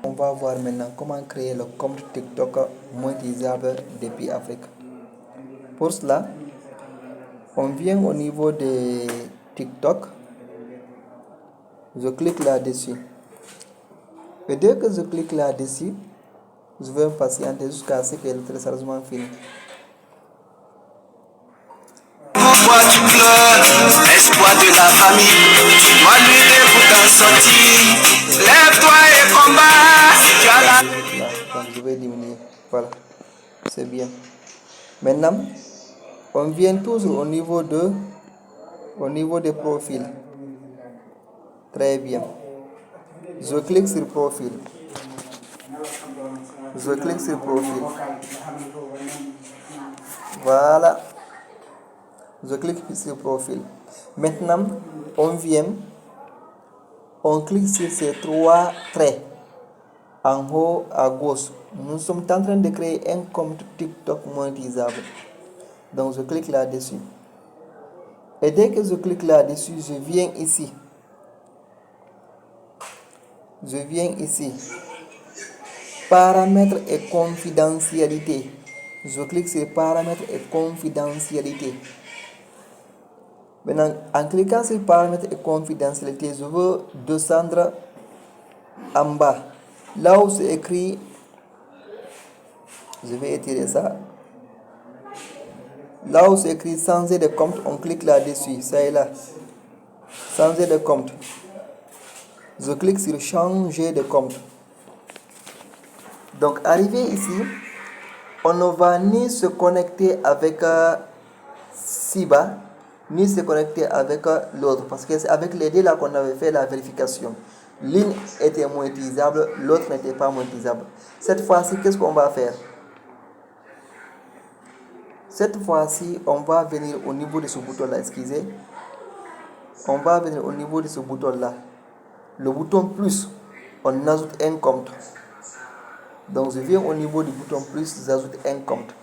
On va voir maintenant comment créer le compte TikTok monétisable depuis Afrique. Pour cela, on vient au niveau de TikTok. Je clique là-dessus. Et dès que je clique là-dessus, je vais patienter jusqu'à ce que le téléchargement finisse. Pourquoi tu pleures, espoir de la famille? Tu dois lutter pour t'en sortir. Lève-toi et combat. Tu as la... Donc je vais diminuer. Voilà, c'est bien. Maintenant, on vient toujours au niveau des profils. Très bien. Je clique sur profil. Je clique sur profil. Voilà. Je clique sur profil. Maintenant, on clique sur ces trois traits en haut à gauche. Nous sommes en train de créer un compte TikTok monétisable. Donc, je clique là-dessus. Et dès que je clique là-dessus, je viens ici. Paramètres et confidentialité. Je clique sur paramètres et confidentialité. Maintenant, en cliquant sur paramètres et confidentialité, je veux descendre en bas. Là où c'est écrit, je vais étirer ça. Là où c'est écrit changer de compte, on clique là-dessus. Ça est là. Changer de compte. Je clique sur changer de compte. Donc, arrivé ici, on ne va ni se connecter avec Siba, ni se connecter avec l'autre. Parce que c'est avec les deux là qu'on avait fait la vérification. L'une était monétisable, l'autre n'était pas monétisable. Cette fois-ci, qu'est-ce qu'on va faire? Cette fois-ci, on va venir au niveau de ce bouton-là, excusez. On va venir au niveau de ce bouton-là. Le bouton plus, on ajoute un compte. Donc je viens au niveau du bouton plus, j'ajoute un compte.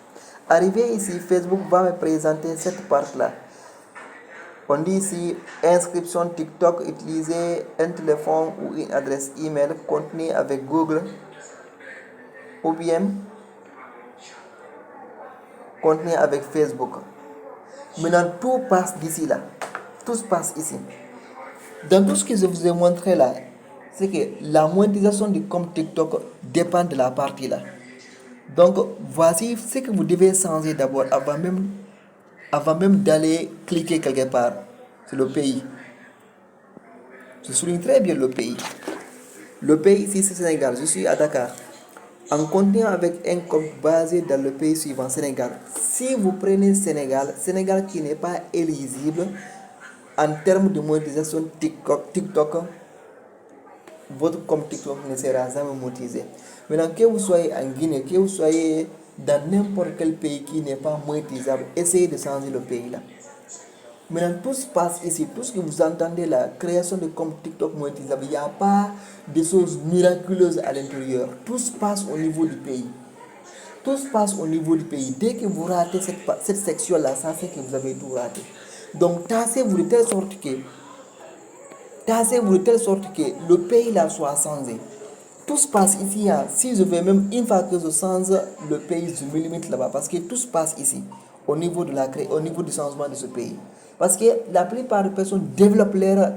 Arrivé ici, Facebook va me présenter cette partie-là. On dit ici inscription TikTok, utiliser un téléphone ou une adresse email contenue avec Google ou bien contenu avec Facebook. Maintenant, tout passe d'ici là. Tout se passe ici. Dans tout ce que je vous ai montré là, c'est que la monétisation du compte TikTok dépend de la partie là. Donc, voici ce que vous devez changer d'abord avant même d'aller cliquer quelque part. C'est le pays. Je souligne très bien le pays. Le pays ici, c'est Sénégal. Je suis à Dakar. En continuant avec un compte basé dans le pays suivant, Sénégal. Si vous prenez Sénégal qui n'est pas éligible en termes de monétisation TikTok, votre compte TikTok ne sera jamais monétisé. Maintenant, que vous soyez en Guinée, que vous soyez dans n'importe quel pays qui n'est pas monétisable, essayez de changer le pays là. Maintenant, tout se passe ici. Tout ce que vous entendez, la création de compte TikTok monétisable, il n'y a pas de choses miraculeuses à l'intérieur. Tout se passe au niveau du pays. Tout se passe au niveau du pays. Dès que vous ratez cette section-là, ça c'est que vous avez tout raté. Donc, tassez-vous de telle sorte que le pays là soit changé. Tout se passe ici. Hein. Si je vais même une fois que je change le pays, je me limite là-bas. Parce que tout se passe ici, au niveau du changement de ce pays. Parce que la plupart des personnes développent leur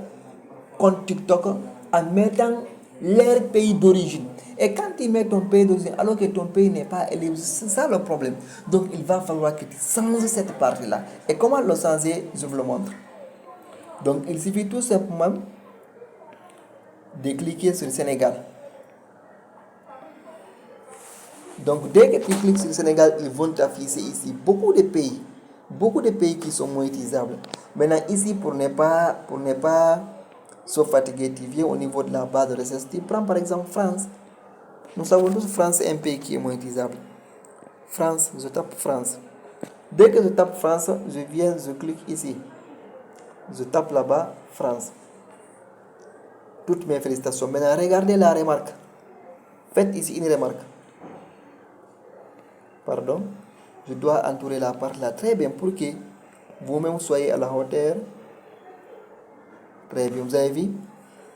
compte TikTok en mettant leur pays d'origine. Et quand ils mettent ton pays d'origine, alors que ton pays n'est pas éligible, c'est ça le problème. Donc il va falloir que tu changes cette partie-là. Et comment le changer, je vous le montre. Donc il suffit tout simplement de cliquer sur Sénégal. Donc dès que tu cliques sur le Sénégal, ils vont t'afficher ici beaucoup de pays qui sont monétisables. Maintenant ici, pour ne pas se fatiguer, tu viens au niveau de la barre de recherche. Tu prends par exemple France. Nous savons tous France est un pays qui est monétisable. France, je tape France. Dès que je tape France, je clique ici. Je tape là-bas France. Toutes mes félicitations. Maintenant, regardez la remarque. Faites ici une remarque. Pardon. Je dois entourer la part là très bien pour que vous-même soyez à la hauteur. Très bien, vous avez vu.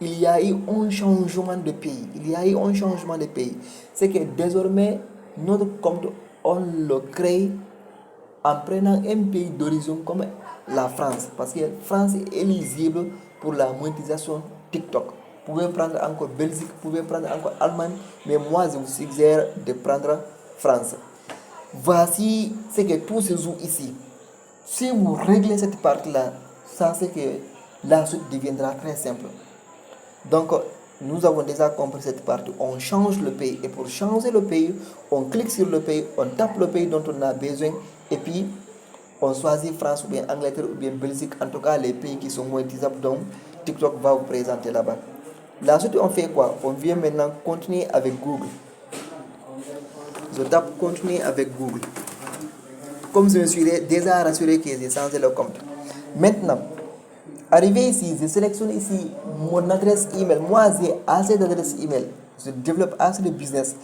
il y a eu un changement de pays. Il y a eu un changement de pays. C'est que désormais, notre compte, on le crée en prenant un pays d'origine comme la France. Parce que la France est éligible pour la monétisation TikTok. Vous pouvez prendre encore Belgique, vous pouvez prendre encore Allemagne, mais moi je vous suggère de prendre France. Voici ce que tout se joue ici. Si vous réglez cette partie-là, ça c'est que la suite deviendra très simple. Donc, nous avons déjà compris cette partie. On change le pays. Et pour changer le pays, on clique sur le pays, on tape le pays dont on a besoin. Et puis, on choisit France ou bien Angleterre ou bien Belgique. En tout cas, les pays qui sont monétisables. Donc, TikTok va vous présenter là-bas. La suite, on fait quoi? On vient maintenant continuer avec Google. Je tape continuer avec Google. Comme je me suis déjà rassuré que j'ai changé le compte. Maintenant, arrivé ici, je sélectionne ici mon adresse email. Moi, j'ai assez d'adresses email. Je développe assez de business.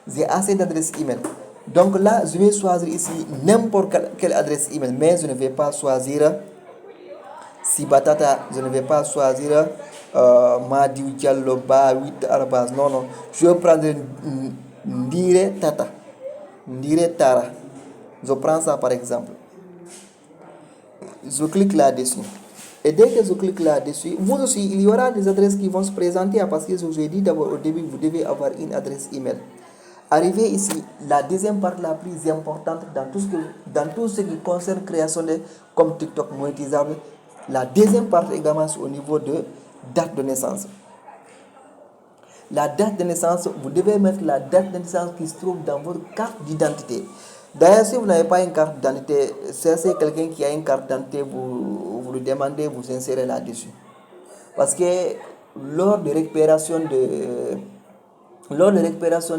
J'ai assez d'adresses email. Donc là, je vais choisir ici n'importe quelle adresse email. Mais je ne vais pas choisir Sibatata. Je ne vais pas choisir Madiou Diallo Ba 8 arabas. Non, non. Je vais prendre Ndire Tata. Ndire Tara. Je prends ça par exemple. Je clique là-dessus. Et dès que je clique là-dessus, vous aussi, il y aura des adresses qui vont se présenter parce que je vous ai dit d'abord au début, vous devez avoir une adresse email. Arrivé ici, la deuxième partie la plus importante dans tout ce qui concerne création de comme TikTok monétisable, la deuxième partie également c'est au niveau de date de naissance. La date de naissance, vous devez mettre la date de naissance qui se trouve dans votre carte d'identité. D'ailleurs, si vous n'avez pas une carte d'identité, cherchez quelqu'un qui a une carte d'identité, vous le demandez, vous insérez là-dessus. Parce que lors de récupération de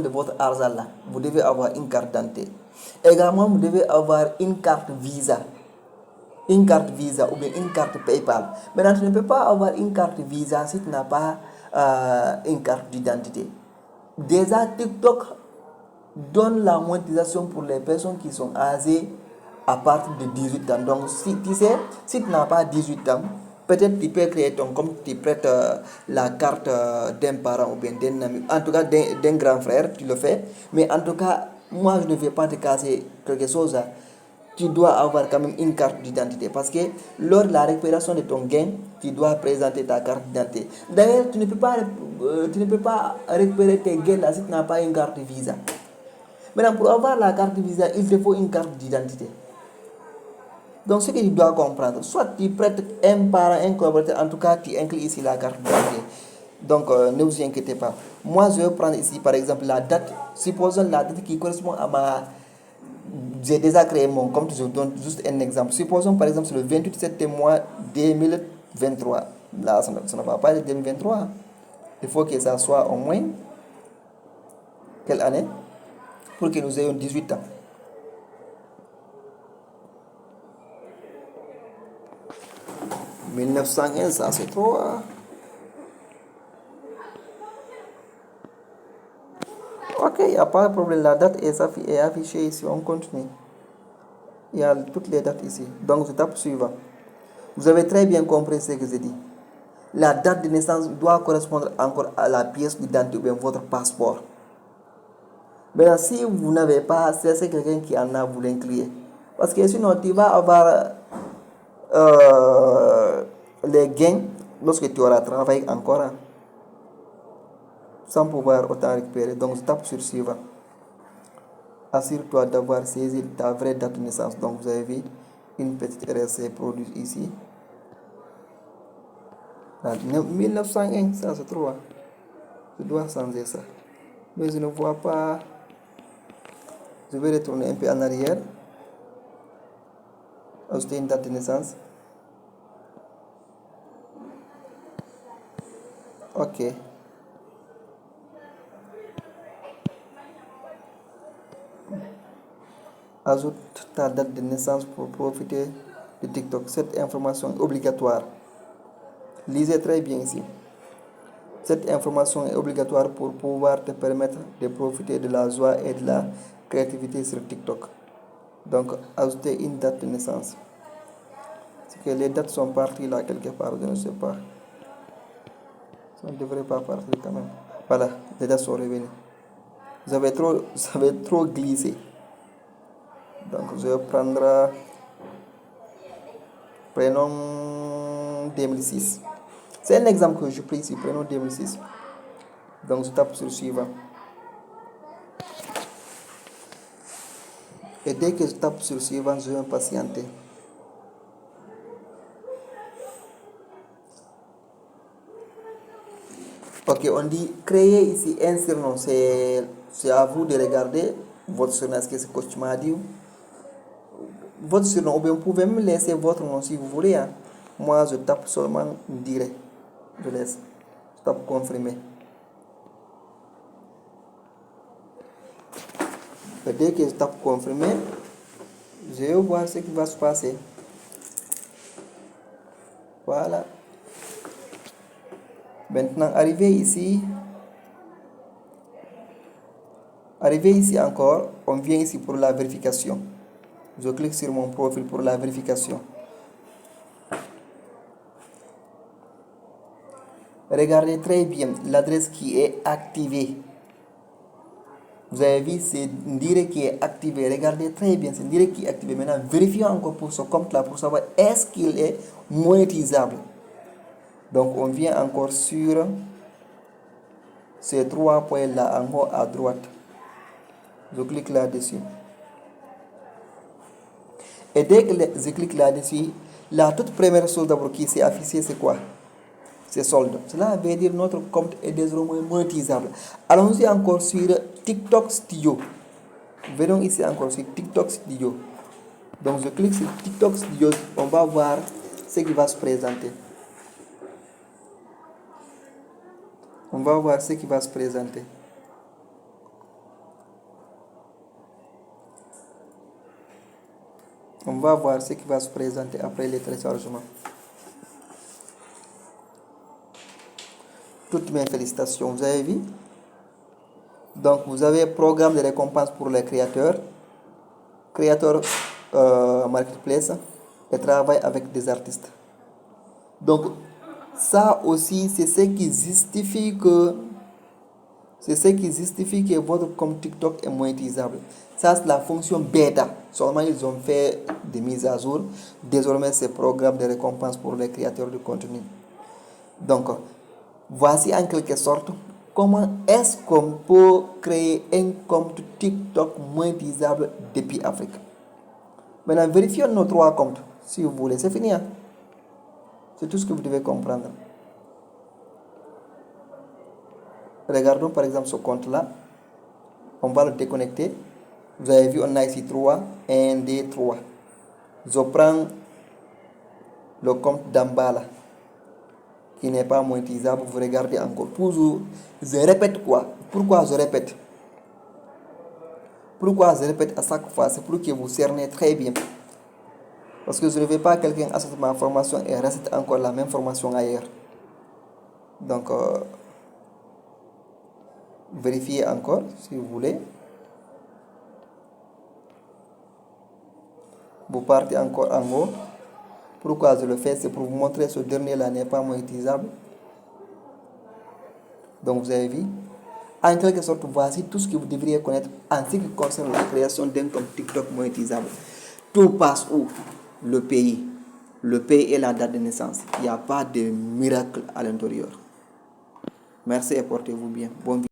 votre argent là, vous devez avoir une carte d'identité. Également, vous devez avoir une carte Visa. Une carte Visa ou bien une carte PayPal. Maintenant, tu ne peux pas avoir une carte Visa si tu n'as pas une carte d'identité. Déjà, TikTok donne la monétisation pour les personnes qui sont âgées à partir de 18 ans. Donc, si tu n'as pas 18 ans, peut-être tu peux créer ton compte, tu prêtes la carte d'un parent ou bien d'un ami, en tout cas d'un grand frère, tu le fais. Mais en tout cas, moi, je ne vais pas te casser quelque chose. Tu dois avoir quand même une carte d'identité parce que lors de la récupération de ton gain, tu dois présenter ta carte d'identité. D'ailleurs, tu ne peux pas récupérer tes gains là si tu n'as pas une carte Visa. Maintenant, pour avoir la carte Visa, il te faut une carte d'identité. Donc, ce que tu dois comprendre, soit tu prêtes un parent, un collaborateur, en tout cas, tu inclus ici la carte d'identité. Donc, ne vous inquiétez pas. Moi, je vais prendre ici, par exemple, la date. Supposons la date qui correspond à ma... J'ai déjà créé mon compte, je vous donne juste un exemple. Supposons, par exemple, c'est le 28 mois 2023. Là, ça ne va pas être 2023. Il faut que ça soit au moins... Quelle année? Pour que nous ayons 18 ans. « 1915, ça c'est trop. Ok, il n'y a pas de problème. La date est affichée ici. On continue. Il y a toutes les dates ici. Donc, je tape suivant. Vous avez très bien compris ce que j'ai dit. La date de naissance doit correspondre encore à la pièce d'identité ou bien votre passeport. Maintenant, si vous n'avez pas, c'est quelqu'un qui en a, vous l'incluez. Parce que sinon, tu vas avoir les gains lorsque tu auras travaillé encore sans pouvoir autant récupérer. Donc, je tape sur suivant. Assure-toi d'avoir saisi ta vraie date de naissance. Donc, vous avez vu une petite erreur s'est produite ici. 1901, ça se trouve. Je dois changer ça. Mais je ne vois pas. Je vais retourner un peu en arrière. Ajouter une date de naissance. Ok. Ajoute ta date de naissance pour profiter de TikTok. Cette information est obligatoire. Lisez très bien ici. Cette information est obligatoire pour pouvoir te permettre de profiter de la joie et de la créativité sur TikTok. Donc, ajouter une date de naissance. C'est que les dates sont parties là quelque part, je ne sais pas. Ça ne devrait pas partir quand même. Voilà, les dates sont revenues. Vous avez trop glissé. Donc je vais prendre prénom 2006. C'est un exemple que je pris ici, prénom 2006. Donc je tape sur suivant. Et dès que je tape sur suivant, je vais patienter. Ok, on dit créer ici un surnom. C'est à vous de regarder votre surnom. Est-ce que c'est Coach Madi? Votre surnom, ou bien vous pouvez me laisser votre nom si vous voulez. Hein. Moi, je tape seulement direct. Je laisse. Je tape confirmer. Et dès que je tape confirmer, je vais voir ce qui va se passer. Voilà. Maintenant, arrivé ici encore, on vient ici pour la vérification. Je clique sur mon profil pour la vérification. Regardez très bien l'adresse qui est activée. Vous avez vu, c'est une direct qui est activée. Regardez très bien, c'est une direct qui est activée. Maintenant, vérifions encore pour ce compte-là pour savoir est-ce qu'il est monétisable. Donc, on vient encore sur ces 3 points-là en haut à droite. Je clique là-dessus. Et dès que je clique là-dessus, la toute première chose d'abord qui s'est affichée, c'est quoi? C'est solde. Cela veut dire notre compte est désormais monétisable. Allons-y encore sur TikTok Studio. Venons ici encore sur TikTok Studio. Donc je clique sur TikTok Studio. On va voir ce qui va se présenter. On va voir ce qui va se présenter. On va voir ce qui va se présenter après le téléchargement. Toutes mes félicitations, vous avez vu? Donc vous avez programme de récompense pour les créateurs marketplace et travail avec des artistes. Donc ça aussi c'est ce qui justifie que votre compte TikTok est monétisable. Ça c'est la fonction bêta. Seulement ils ont fait des mises à jour. Désormais c'est programme de récompense pour les créateurs de contenu. Donc voici en quelque sorte comment est-ce qu'on peut créer un compte TikTok monétisable depuis Afrique. Maintenant, vérifions nos 3 comptes, si vous voulez. C'est fini. Hein? C'est tout ce que vous devez comprendre. Regardons par exemple ce compte-là. On va le déconnecter. Vous avez vu, on a ici 3. 1, 2, 3. Je prends le compte d'Ambala qui n'est pas monétisable. Vous regardez encore. Toujours, je répète quoi? Pourquoi je répète? Pourquoi je répète à chaque fois? C'est pour que vous cernez très bien. Parce que je ne veux pas que quelqu'un achète ma formation et reste encore la même formation ailleurs. Donc, vérifiez encore si vous voulez. Vous partez encore en haut. Pourquoi je le fais? C'est pour vous montrer que ce dernier-là n'est pas monétisable. Donc, vous avez vu. En quelque sorte, voici tout ce que vous devriez connaître en ce qui concerne la création d'un compte TikTok monétisable. Tout passe où? Le pays. Le pays et la date de naissance. Il n'y a pas de miracle à l'intérieur. Merci et portez-vous bien. Bonne vie.